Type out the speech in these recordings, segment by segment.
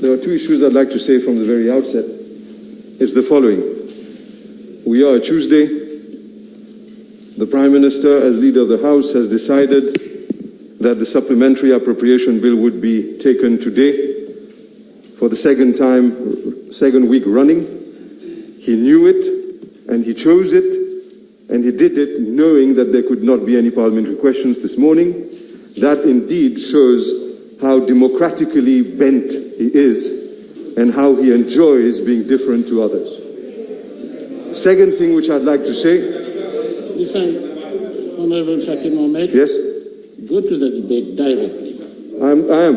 There are two issues I'd like to say from the very outset. It's the following. We are a Tuesday. The Prime Minister, as leader of the House, has decided that the supplementary appropriation bill would be taken today for the second week running. He knew it, and he chose it, and he did it knowing that there could not be any parliamentary questions this morning. That indeed shows how democratically bent he is and how he enjoys being different to others. Second thing which I'd like to say... Listen, Honorable Shakil Mohammed. Yes? Go to the debate directly. I am.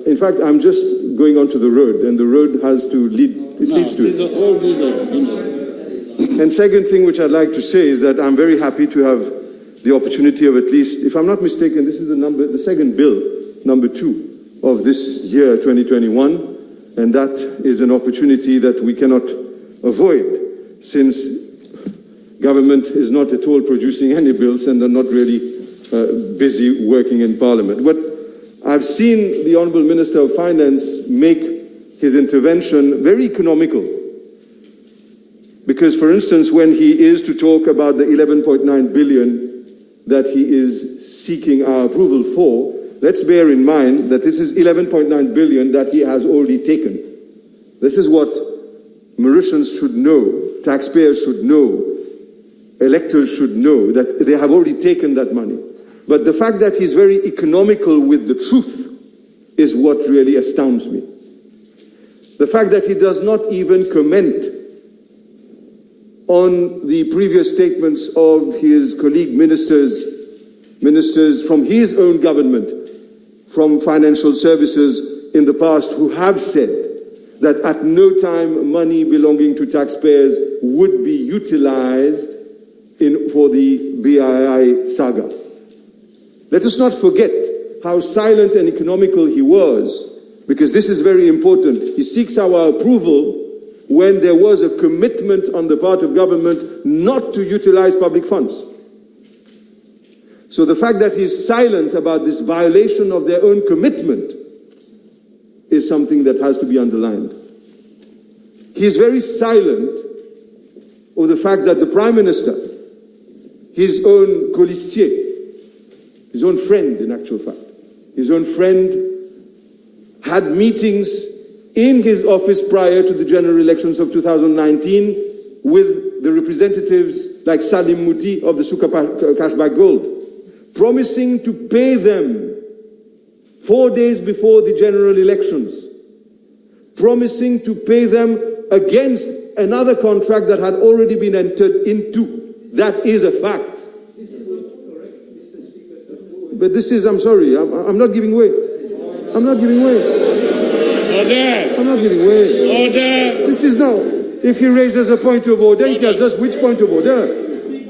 In fact, I'm just going onto the road, and the road has to lead, leads to it. All these are, And second thing which I'd like to say is that I'm very happy to have the opportunity of at least, if I'm not mistaken, this is the second bill, number 2 of this year, 2021, and that is an opportunity that we cannot avoid since government is not at all producing any bills and are not really busy working in Parliament. But I've seen the Honourable Minister of Finance make his intervention very economical. Because, for instance, when he is to talk about the 11.9 billion that he is seeking our approval for, let's bear in mind that this is 11.9 billion that he has already taken. This is what Mauritians should know, taxpayers should know, electors should know, that they have already taken that money. But the fact that he's very economical with the truth is what really astounds me. The fact that he does not even comment on the previous statements of his colleague ministers from his own government, from financial services in the past, who have said that at no time money belonging to taxpayers would be utilized for the BII saga. Let us not forget how silent and economical he was, because this is very important. He seeks our approval when there was a commitment on the part of government not to utilize public funds. So the fact that he's silent about this violation of their own commitment is something that has to be underlined. He is very silent over the fact that the Prime Minister, his own colistier, his own friend in actual fact, his own friend had meetings in his office prior to the general elections of 2019 with the representatives like Salim Mouti of the Suka Cashback Gold, promising to pay them 4 days before the general elections, promising to pay them against another contract that had already been entered into. That is a fact. But this is, I'm sorry, I'm not giving way. I'm not giving way. Order. I'm not giving way. Order. This is now, if he raises a point of order, he tells us which point of order.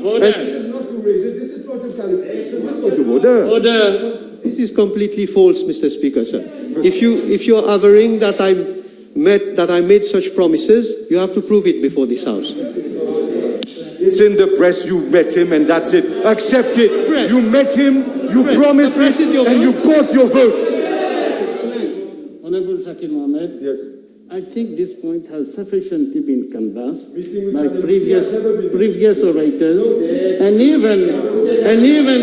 Order. And this is not to raise it, this is point of clarification, not point of order. Order. This is completely false, Mr. Speaker, sir. If you are averring that I made such promises, you have to prove it before this House. It's in the press, you met him and that's it. Accept it. Press. You met him, you promised it, and you got your votes. Honorable Shakil Mohammed. Yes. I think this point has sufficiently been canvassed by previous orators, and even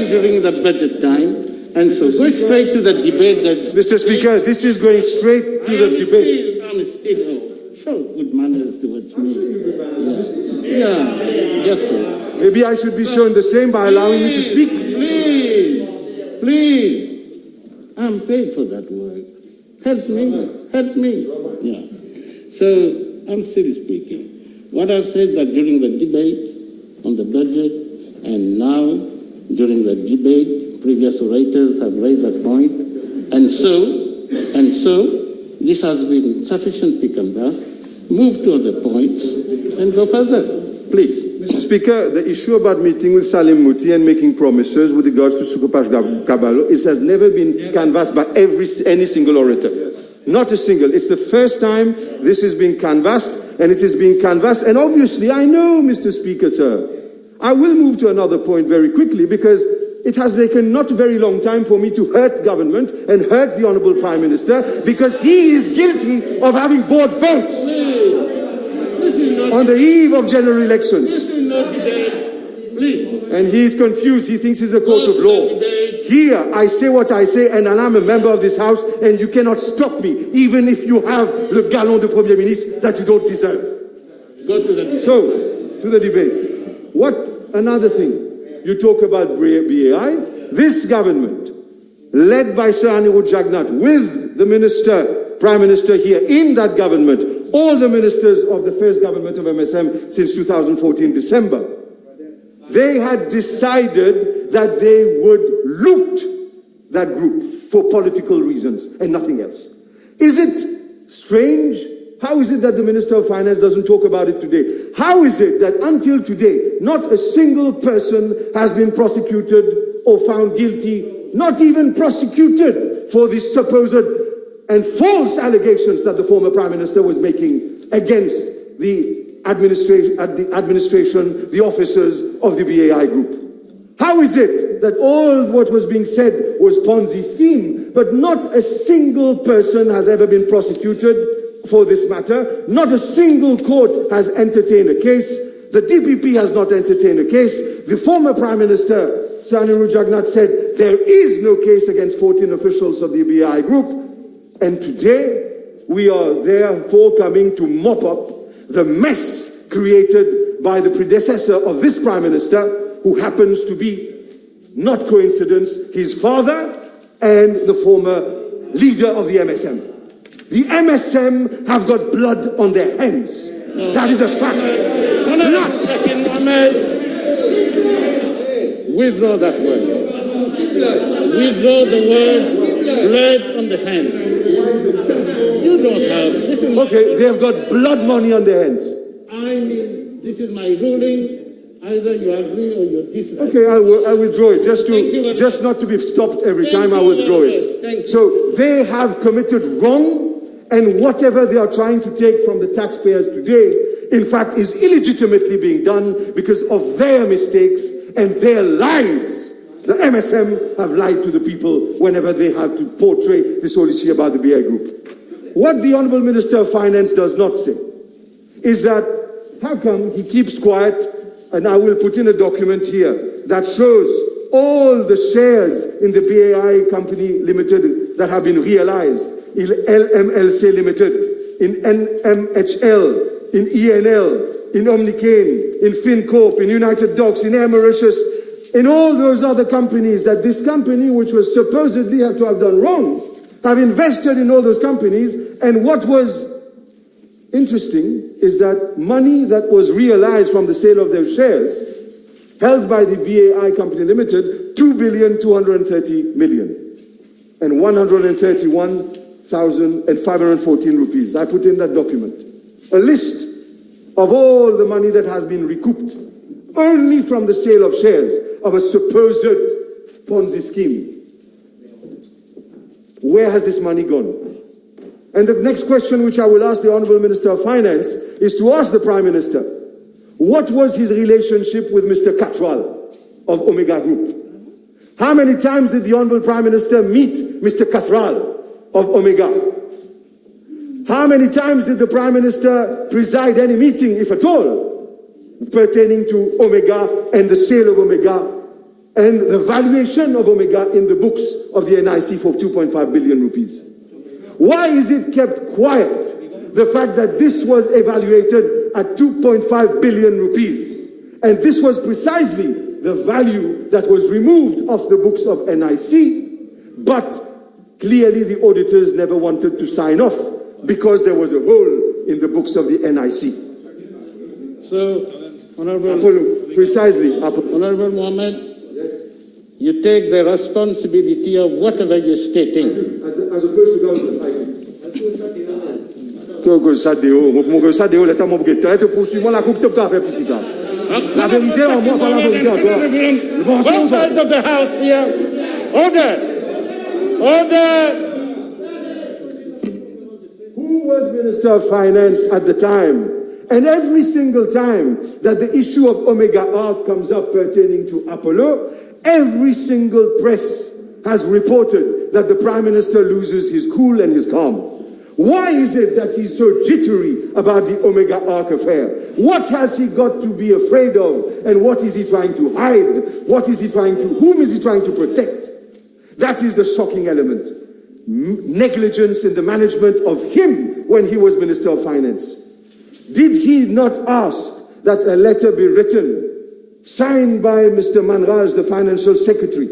during the budget time. And so go straight to the debate. Mr. Speaker, this is going straight to the debate. I'm still so good manners towards me. Yeah, just so. Maybe I should be shown the same by allowing me to speak. Please. I'm paid for that work. Help me. Yeah. So I'm still speaking. What I've said that during the debate on the budget and now during the debate, previous orators have raised that point. And so this has been sufficiently canvassed. Move to other points and go further. Please. Mr. Speaker, the issue about meeting with Salim Mouti and making promises with regards to Suka Cashback, it has never been canvassed by any single orator. Not a single. It's the first time this is being canvassed, and it is being canvassed. And obviously, I know, Mr. Speaker, sir, I will move to another point very quickly, because it has taken not a very long time for me to hurt government and hurt the Honourable Prime Minister because he is guilty of having bought votes on the eve of general elections. This is not debate. Please. And he is confused. He thinks he's a court of law. Here, I say what I say, and I'm a member of this House, and you cannot stop me, even if you have le galon de Premier Ministre that you don't deserve. Go to the debate. So, to the debate. What another thing? You talk about BAI. This government, led by Sir Anirudh Jagannath, with the Prime Minister here in that government, all the ministers of the first government of MSM since 2014 December, they had decided that they would loot that group for political reasons and nothing else. Is it strange? How is it that the Minister of Finance doesn't talk about it today? How is it that until today, not a single person has been prosecuted or found guilty, not even prosecuted for these supposed and false allegations that the former Prime Minister was making against the administration, the officers of the BAI group? How is it that all what was being said was Ponzi scheme, but not a single person has ever been prosecuted for this matter? Not a single court has entertained a case. The DPP has not entertained a case. The former Prime Minister, Sir Anirudh Jagannath, said there is no case against 14 officials of the BAI group. And today, we are therefore coming to mop up the mess created by the predecessor of this Prime Minister, who happens to be, not coincidence, his father and the former leader of the MSM. The MSM have got blood on their hands. That is a fact. Blood. Second, withdraw that word. Withdraw the word blood on the hands. You don't have. This is okay, they have got blood money on their hands. I mean, this is my ruling. Either you agree or you disagree. Okay, I withdraw it. Just not to be stopped every time, I withdraw it. So they have committed wrong, and whatever they are trying to take from the taxpayers today, in fact, is illegitimately being done because of their mistakes and their lies. The MSM have lied to the people whenever they have to portray this whole issue about the BI group. What the Honourable Minister of Finance does not say is that how come he keeps quiet, and I will put in a document here that shows all the shares in the BAI Company Limited that have been realized, in LMLC Limited, in NMHL, in ENL, in Omnicane, in FinCorp, in United Docs, in Air Mauritius, in all those other companies that this company, which was supposedly have to have done wrong, have invested in all those companies. And what was interesting is that money that was realized from the sale of their shares held by the BAI Company Limited, 2,230,000,000 and 131,514 rupees. I put in that document a list of all the money that has been recouped only from the sale of shares of a supposed Ponzi scheme. Where has this money gone? And the next question which I will ask the Honourable Minister of Finance is to ask the Prime Minister, what was his relationship with Mr. Katral of Omega Group? How many times did the Honourable Prime Minister meet Mr. Katral of Omega? How many times did the Prime Minister preside any meeting, if at all, pertaining to Omega and the sale of Omega and the valuation of Omega in the books of the NIC for 2.5 billion rupees? Why is it kept quiet, the fact that this was evaluated at 2.5 billion rupees? And this was precisely the value that was removed off the books of NIC, but clearly the auditors never wanted to sign off because there was a hole in the books of the NIC. So, Honourable Honourable Mohammed, you take the responsibility of whatever you're stating. As opposed to government, I think. La vérité en moi, pas la vérité en toi. Both sides of the house here. Order. Order. Who was Minister of Finance at the time? And every single time that the issue of Omega Art comes up pertaining to Apollo, Every single press has reported that the Prime Minister loses his cool and his calm. Why is it that he's so jittery about the Omega Arc affair? What has he got to be afraid of? And what is he trying to hide? Whom is he trying to protect? That is the shocking element. Negligence in the management of him when he was Minister of Finance. Did he not ask that a letter be written, signed by Mr. Manraj, the Financial Secretary,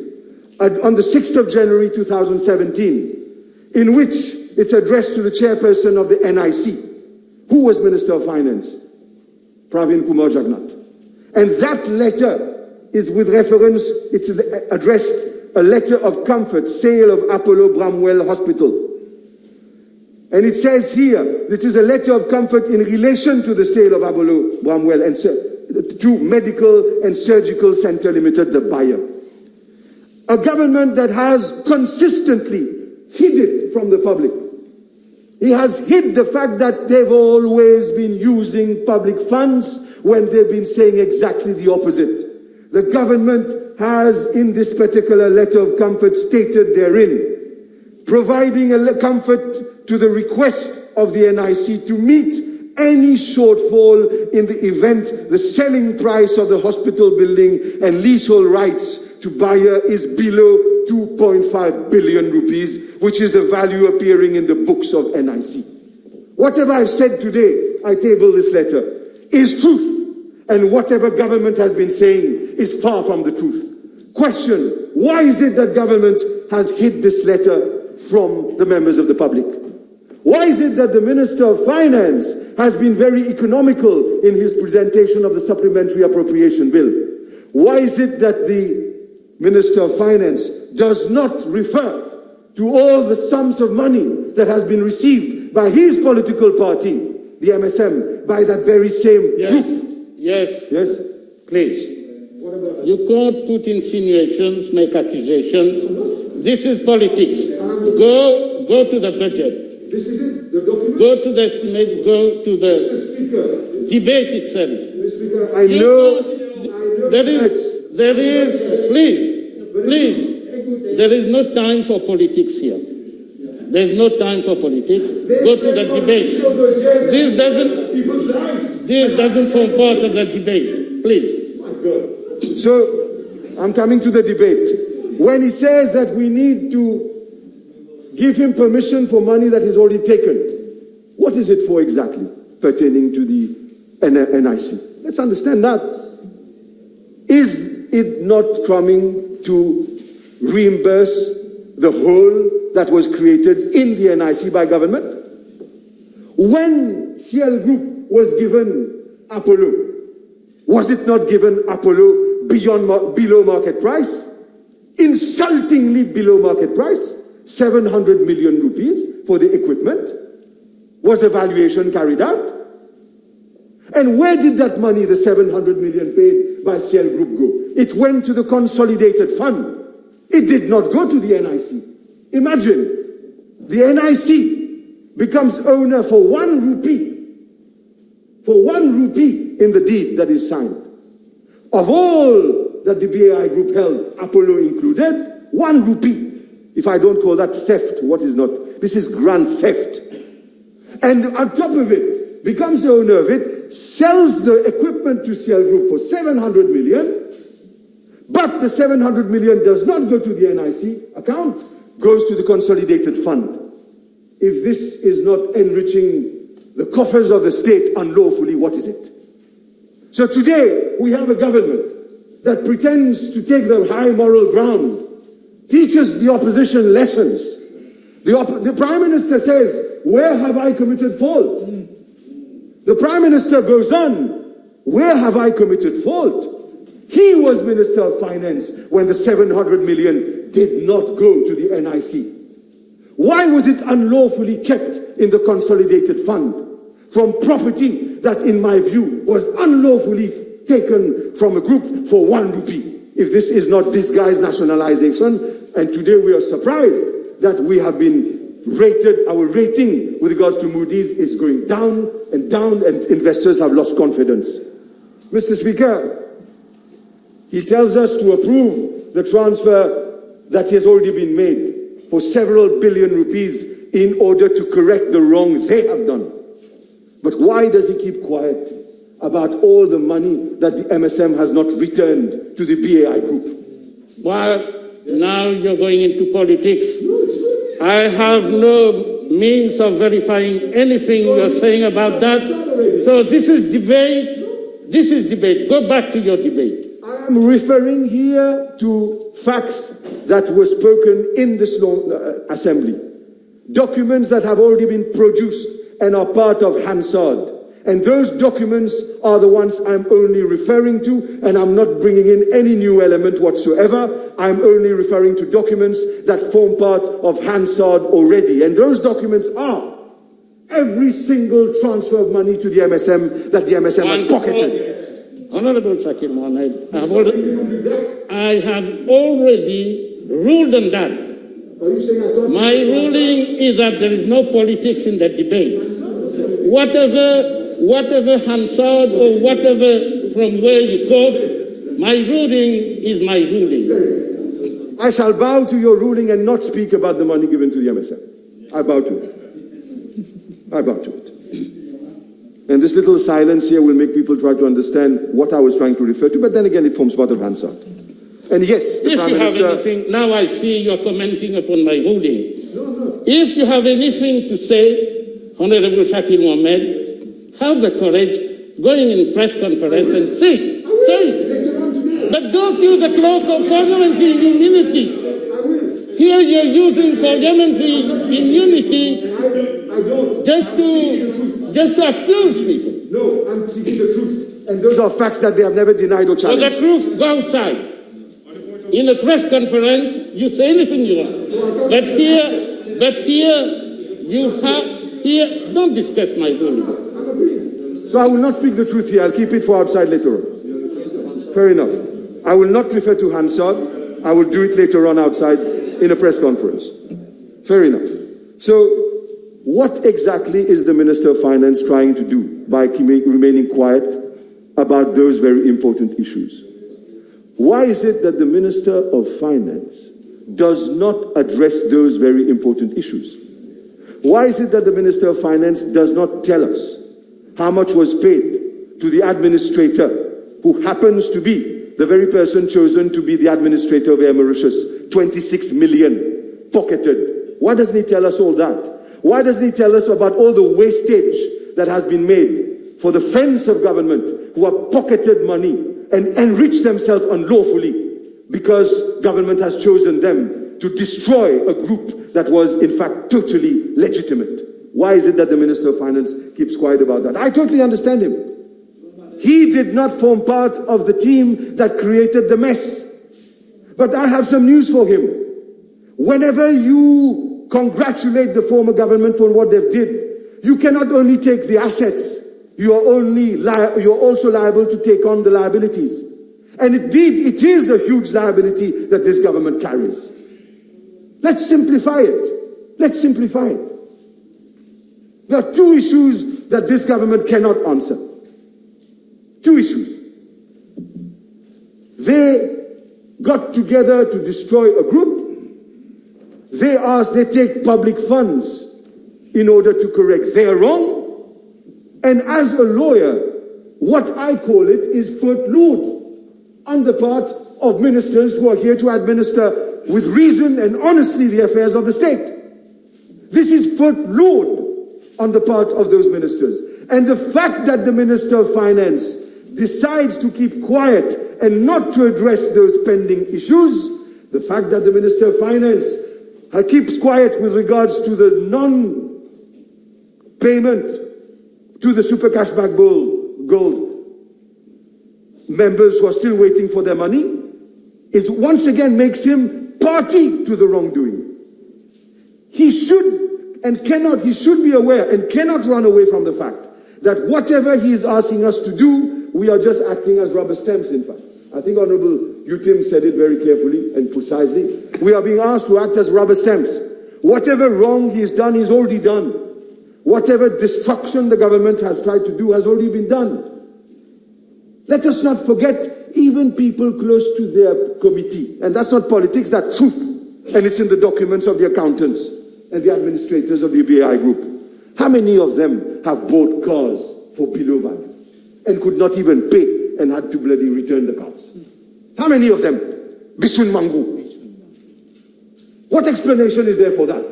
on the 6th of January 2017, in which it's addressed to the chairperson of the NIC, who was Minister of Finance, Pravin Kumar Jagnnath. And that letter is with reference, it's addressed, a letter of comfort, sale of Apollo Bramwell Hospital. And it says here, it is a letter of comfort in relation to the sale of Apollo Bramwell and to Medical and Surgical Center Limited, the buyer. A government that has consistently hid it from the public. He has hid the fact that they've always been using public funds when they've been saying exactly the opposite. The government has, in this particular letter of comfort, stated therein, providing a comfort to the request of the NIC to meet any shortfall in the event the selling price of the hospital building and leasehold rights to buyer is below 2.5 billion rupees, which is the value appearing in the books of NIC. Whatever I've said today, I table this letter, is truth. And whatever government has been saying is far from the truth. Question, why is it that government has hid this letter from the members of the public? Why is it that the Minister of Finance has been very economical in his presentation of the Supplementary Appropriation Bill? Why is it that the Minister of Finance does not refer to all the sums of money that has been received by his political party, the MSM, by that very same group? Yes. Please. You can't put insinuations, make accusations. This is politics. Go to the budget. This is it, the document? Go to the Senate, go to the debate itself. Mr. Speaker, I know there is, please, there is no time for politics here. There's no time for politics. Go to the debate. This doesn't form part of the debate. Please. My God. So, I'm coming to the debate. When he says that we need to give him permission for money that is already taken, what is it for exactly pertaining to the NIC? Let's understand that. Is it not coming to reimburse the hole that was created in the NIC by government? When CL Group was given Apollo, was it not given Apollo below market price? Insultingly below market price? 700 million rupees for the equipment? Was the valuation carried out? And where did that money, the 700 million paid by CL Group, go? It went to the consolidated fund. It did not go to the NIC. Imagine, the NIC becomes owner for 1 rupee. For 1 rupee in the deed that is signed. Of all that the BAI Group held, Apollo included, 1 rupee. If I don't call that theft, what is not? This is grand theft. And on top of it, becomes the owner of it, sells the equipment to CL Group for 700 million, but the 700 million does not go to the NIC account, goes to the consolidated fund. If this is not enriching the coffers of the state unlawfully, what is it? So today, we have a government that pretends to take the high moral ground, teaches the opposition lessons. The Prime Minister says, where have I committed fault? The Prime Minister goes on, where have I committed fault? He was Minister of Finance when the 700 million did not go to the NIC. Why was it unlawfully kept in the consolidated fund from property that, in my view, was unlawfully taken from a group for 1 rupee? If this is not disguised nationalization, and today we are surprised that we have been rated, our rating with regards to Moody's is going down, and investors have lost confidence. Mr. Speaker, he tells us to approve the transfer that has already been made for several billion rupees in order to correct the wrong they have done. But why does he keep quiet about all the money that the MSM has not returned to the BAI group? Well, now you're going into politics. I have no means of verifying anything you're saying about that. So this is debate. This is debate. Go back to your debate. I am referring here to facts that were spoken in this assembly. Documents that have already been produced and are part of Hansard. And those documents are the ones I'm only referring to, and I'm not bringing in any new element whatsoever. I'm only referring to documents that form part of Hansard already. And those documents are every single transfer of money to the MSM that the MSM has pocketed. Honorable Shakil Mohammed, I have already ruled on that. Are you saying I can't? My ruling is that there is no politics in the debate. Whatever Hansard or whatever from where you quote, my ruling is my ruling. I shall bow to your ruling and not speak about the money given to the MSM. I bow to it. I bow to it. And this little silence here will make people try to understand what I was trying to refer to, but then again, it forms part of Hansard. And yes, the if Prime you have Minister... anything, now I see you're commenting upon my ruling. No. If you have anything to say, Honorable Shakil Mohammed, have the courage going in press conference and say it. But don't use the cloak of parliamentary immunity. I will. Here you're using parliamentary immunity I don't. just to accuse people. No, I'm speaking the truth. And those are facts that they have never denied or For the challenged. truth, go outside. In a press conference, you say anything you want. But here, don't discuss my ruling. So I will not speak the truth here. I'll keep it for outside later on. Fair enough. I will not refer to Hansard. I will do it later on outside in a press conference. Fair enough. So what exactly is the Minister of Finance trying to do by remaining quiet about those very important issues? Why is it that the Minister of Finance does not address those very important issues? Why is it that the Minister of Finance does not tell us how much was paid to the administrator, who happens to be the very person chosen to be the administrator of Air Mauritius? 26 million pocketed. Why doesn't he tell us all that? Why doesn't he tell us about all the wastage that has been made for the friends of government who have pocketed money and enriched themselves unlawfully because government has chosen them to destroy a group that was in fact totally legitimate? Why is it that the Minister of Finance keeps quiet about that? I totally understand him. He did not form part of the team that created the mess. But I have some news for him. Whenever you congratulate the former government for what they've did, you cannot only take the assets, you're also liable to take on the liabilities. And indeed, it is a huge liability that this government carries. Let's simplify it. Let's simplify it. There are two issues that this government cannot answer. Two issues. They got together to destroy a group. They take public funds in order to correct their wrong. And as a lawyer, what I call it is faute lourde on the part of ministers who are here to administer with reason and honestly the affairs of the state. This is faute lourde on the part of those ministers. And the fact that the Minister of Finance decides to keep quiet and not to address those pending issues, the fact that the Minister of Finance keeps quiet with regards to the non-payment to the Super Cashback Gold members who are still waiting for their money, is once again makes him party to the wrongdoing. He should be aware and cannot run away from the fact that whatever he is asking us to do, we are just acting as rubber stamps, in fact. I think Honorable Utim said it very carefully and precisely. We are being asked to act as rubber stamps. Whatever wrong he has done, he's already done. Whatever destruction the government has tried to do has already been done. Let us not forget, he even people close to their committee. And that's not politics, that's truth. And it's in the documents of the accountants and the administrators of the BAI group. How many of them have bought cars for below value and could not even pay and had to bloody return the cars? How many of them? Bisun Mangu. What explanation is there for that?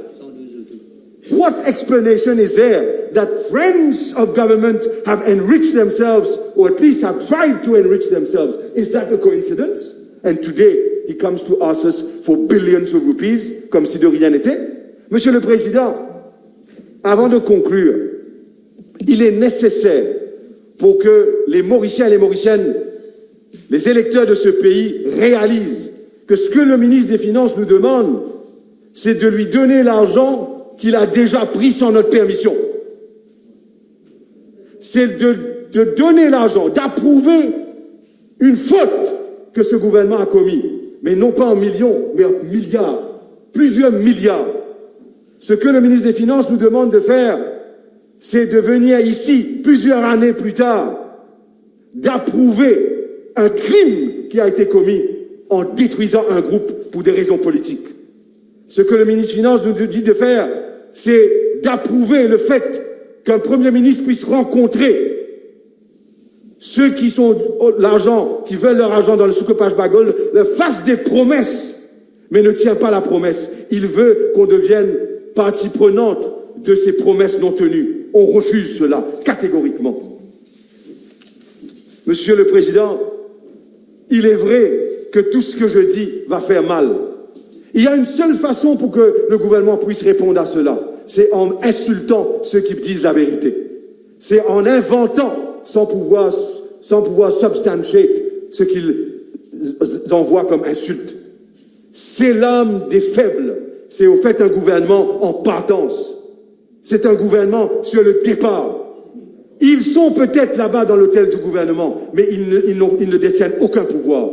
What explanation is there that friends of government have enriched themselves, or at least have tried to enrich themselves? Is that a coincidence? And today, he comes to ask us for billions of rupees, comme si de rien n'était. Monsieur le Président, avant de conclure, il est nécessaire pour que les Mauriciens et les Mauriciennes, les électeurs de ce pays réalisent que ce que le ministre des Finances nous demande, c'est de lui donner l'argent qu'il a déjà pris sans notre permission. C'est de donner l'argent, d'approuver une faute que ce gouvernement a commis, mais non pas en millions, mais en milliards, plusieurs milliards. Ce que le ministre des Finances nous demande de faire, c'est de venir ici, plusieurs années plus tard, d'approuver un crime qui a été commis en détruisant un groupe pour des raisons politiques. Ce que le ministre des Finances nous dit de faire, c'est d'approuver le fait qu'un Premier ministre puisse rencontrer ceux qui sont l'argent, qui veulent leur argent dans le soukopage bagol, leur fasse des promesses, mais ne tient pas la promesse. Il veut qu'on devienne partie prenante de ces promesses non tenues. On refuse cela catégoriquement. Monsieur le Président, il est vrai que tout ce que je dis va faire mal. Il y a une seule façon pour que le gouvernement puisse répondre à cela, c'est en insultant ceux qui disent la vérité. C'est en inventant sans pouvoir substantiate ce qu'ils envoient comme insulte. C'est l'âme des faibles. C'est au fait un gouvernement en partance. C'est un gouvernement sur le départ. Ils sont peut-être là-bas dans l'hôtel du gouvernement, mais ils ne détiennent aucun pouvoir.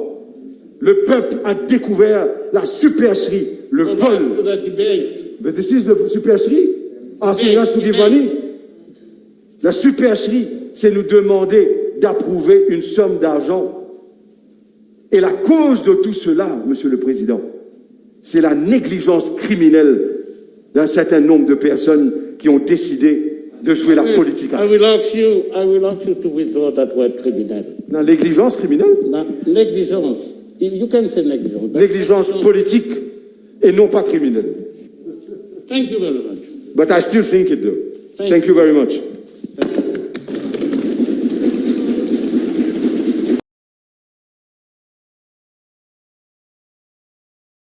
Le peuple a découvert la supercherie, le vol. But this is the supercherie. Asking us to give money. La supercherie, c'est nous demander d'approuver une somme d'argent. Et la cause de tout cela, Monsieur le Président, c'est la négligence criminelle d'un certain nombre de personnes qui ont décidé de jouer la politique. I will ask you to withdraw that word criminel. La négligence criminelle? Négligence. You can say négligence. Négligence politique et non pas criminelle. Thank you very much. But I still think it though. Thank you very much.